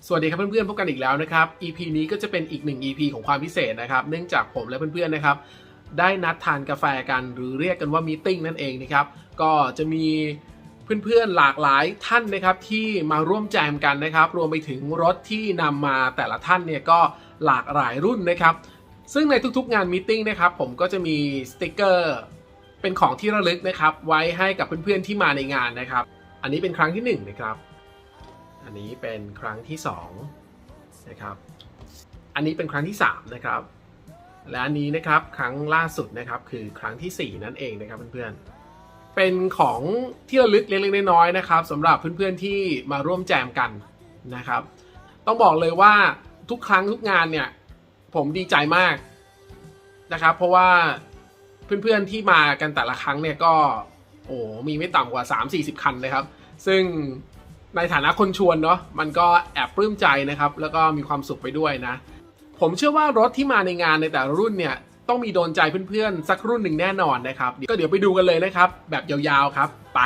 สวัสดีครับเพื่อนๆพบกันอีกแล้วนะครับ EP นี้ก็จะเป็นอีก1 EP ของความพิเศษนะครับเนื่องจากผมและเพื่อนๆนะครับได้นัดทานกาแฟกันหรือเรียกกันว่ามีตติ้งนั่นเองนะครับก็จะมีเพื่อนๆหลากหลายท่านนะครับที่มาร่วมแจมกันนะครับรวมไปถึงรถที่นำมาแต่ละท่านเนี่ยก็หลากหลายรุ่นนะครับซึ่งในทุกๆงานมีตติ้งนะครับผมก็จะมีสติ๊กเกอร์เป็นของที่ระลึกนะครับไว้ให้กับเพื่อนๆที่มาในงานนะครับอันนี้เป็นครั้งที่1นะครับอันนี้เป็นครั้งที่2นะครับอันนี้เป็นครั้งที่3นะครับและอันนี้นะครับครั้งล่าสุดนะครับคือครั้งที่4นั่นเองนะครับเพื่อนๆเป็นของที่ระลึกเล็กๆน้อยๆนะครับสำหรับเพื่อนๆที่มาร่วมแจมกันนะครับต้องบอกเลยว่าทุกครั้งทุกงานเนี่ยผมดีใจมากนะครับเพราะว่าเพื่อนๆที่มากันแต่ละครั้งเนี่ยก็มีไม่ต่ำกว่า 3-40 คันนะครับซึ่งในฐานะคนชวนเนาะมันก็แอบปลื้มใจนะครับแล้วก็มีความสุขไปด้วยนะผมเชื่อว่ารถที่มาในงานในแต่ละรุ่นเนี่ยต้องมีโดนใจเพื่อนๆสักรุ่นหนึ่งแน่นอนนะครับก็เดี๋ยวไปดูกันเลยนะครับแบบยาวๆครับไป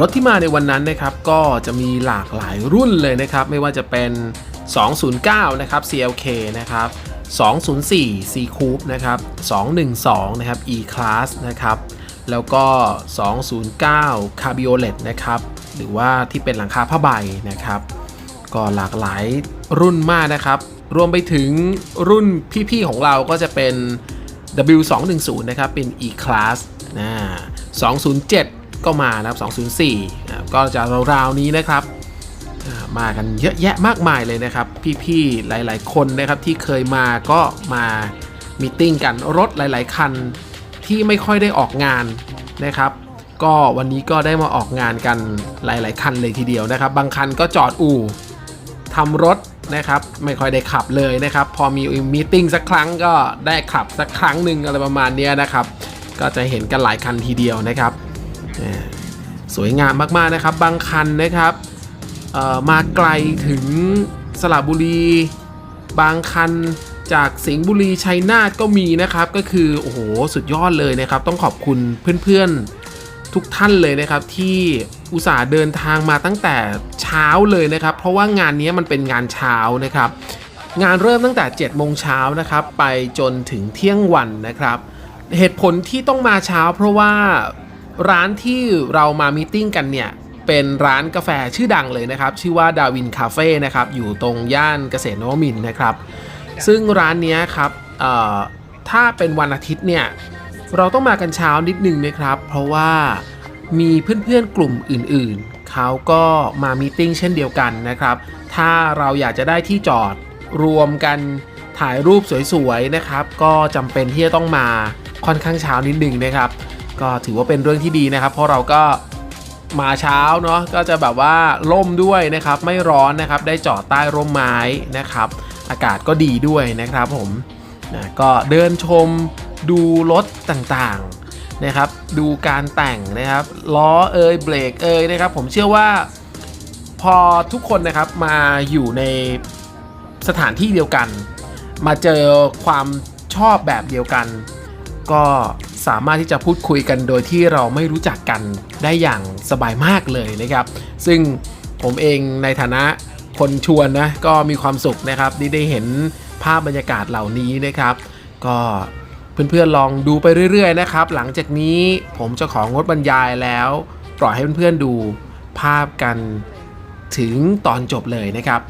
รถที่มาในวันนั้นนะครับก็จะมีหลากหลายรุ่นเลยนะครับไม่ว่าจะเป็น209นะครับ CLK นะครับ204 C Coupe นะครับ212นะครับ E Class นะครับแล้วก็209 Cabriolet นะครับหรือว่าที่เป็นหลังคาผ้าใบนะครับก็หลากหลายรุ่นมากนะครับรวมไปถึงรุ่นพี่ๆของเราก็จะเป็น W210 นะครับเป็น E Class 207ก็มานะครับ204ก็จะราวๆนี้นะครับมากันเยอะแยะมากมายเลยนะครับพี่ๆหลายๆคนนะครับที่เคยมาก็มามีตติ้งกันรถหลายๆคันที่ไม่ค่อยได้ออกงานนะครับก็วันนี้ก็ได้มาออกงานกันหลายๆคันเลยทีเดียวนะครับบางคันก็จอดอู่ทำรถนะครับไม่ค่อยได้ขับเลยนะครับพอมีมีตติ้งสักครั้งก็ได้ขับสักครั้งหนึ่งอะไรประมาณนี้นะครับก็จะเห็นกันหลายคันทีเดียวนะครับสวยงามมากๆนะครับบางคันนะครับมาไกลถึงสระบุรีบางคันจากสิงห์บุรีชัยนาทก็มีนะครับก็คือโอ้โหสุดยอดเลยนะครับต้องขอบคุณเพื่อนๆทุกท่านเลยนะครับที่อุตส่าห์เดินทางมาตั้งแต่เช้าเลยนะครับเพราะว่างานนี้มันเป็นงานเช้านะครับงานเริ่มตั้งแต่7 โมงเช้านะครับไปจนถึงเที่ยงวันนะครับเหตุผลที่ต้องมาเช้าเพราะว่าร้านที่เรามามีตติ้งกันเนี่ยเป็นร้านกาแฟชื่อดังเลยนะครับชื่อว่าดาวินคาเฟ่นะครับอยู่ตรงย่านเกษตรนวมินทร์นะครับซึ่งร้านนี้ครับถ้าเป็นวันอาทิตย์เนี่ยเราต้องมากันเช้านิดนึงนะครับเพราะว่ามีเพื่อนๆกลุ่มอื่นๆเขาก็มามีตติ้งเช่นเดียวกันนะครับถ้าเราอยากจะได้ที่จอดรวมกันถ่ายรูปสวยๆนะครับก็จำเป็นที่จะต้องมาค่อนข้างเช้านิดนึงนะครับก็ถือว่าเป็นเรื่องที่ดีนะครับเพราะเราก็มาเช้าเนาะก็จะแบบว่าร่มด้วยนะครับไม่ร้อนนะครับได้จอดใต้ร่มไม้นะครับอากาศก็ดีด้วยนะครับผมก็เดินชมดูรถต่างๆนะครับดูการแต่งนะครับล้อเบรกนะครับผมเชื่อว่าพอทุกคนนะครับมาอยู่ในสถานที่เดียวกันมาเจอความชอบแบบเดียวกันก็สามารถที่จะพูดคุยกันโดยที่เราไม่รู้จักกันได้อย่างสบายมากเลยนะครับซึ่งผมเองในฐานะคนชวนนะก็มีความสุขนะครับที่ได้เห็นภาพบรรยากาศเหล่านี้นะครับก็เพื่อนๆลองดูไปเรื่อยๆนะครับหลังจากนี้ผมจะของดบรรยายแล้วปล่อยให้เพื่อนๆดูภาพกันถึงตอนจบเลยนะครับ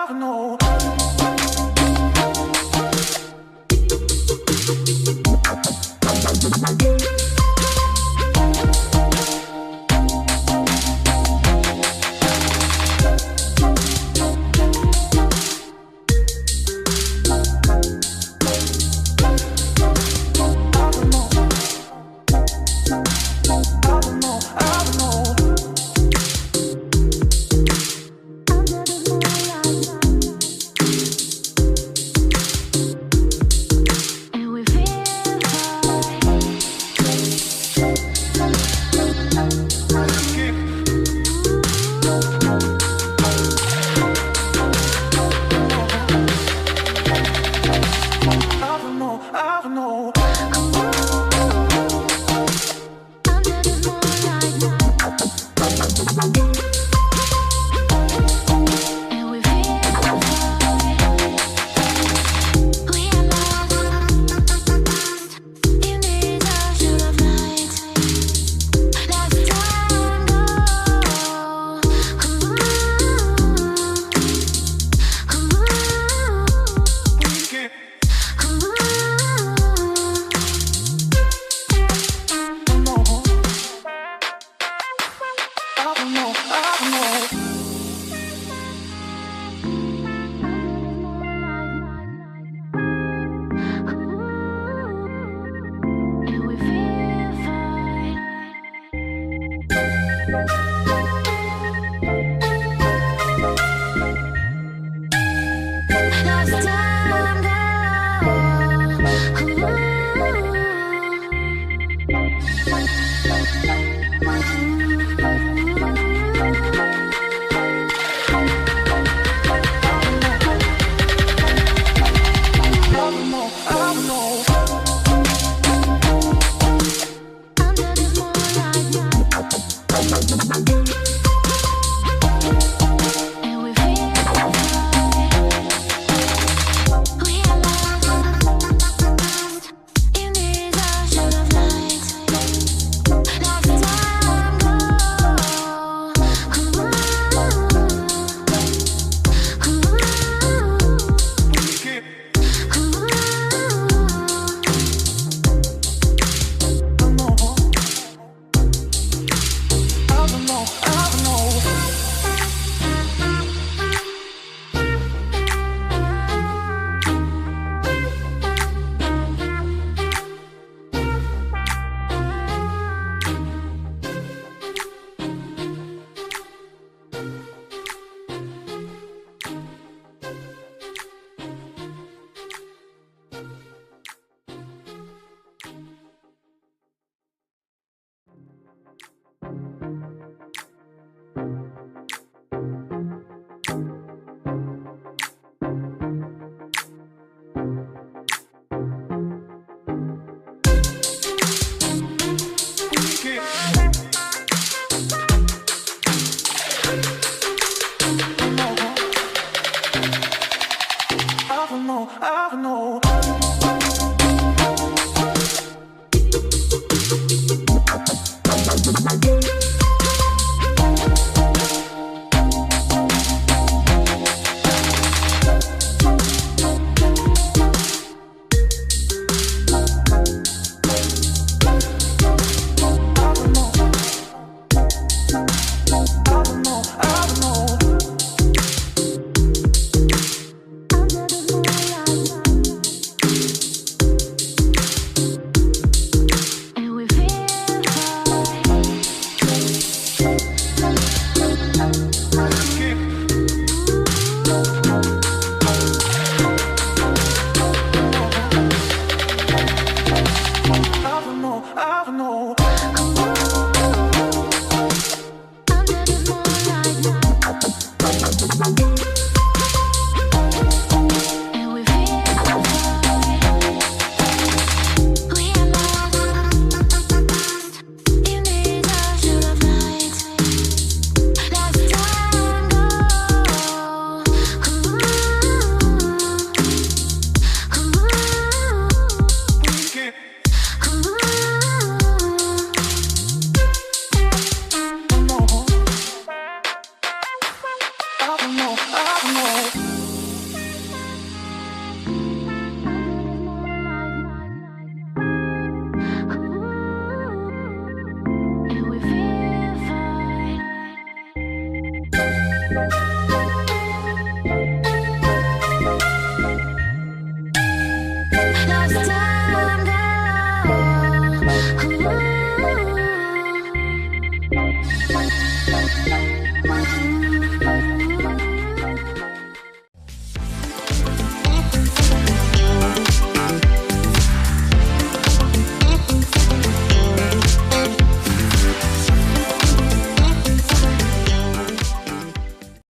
I know.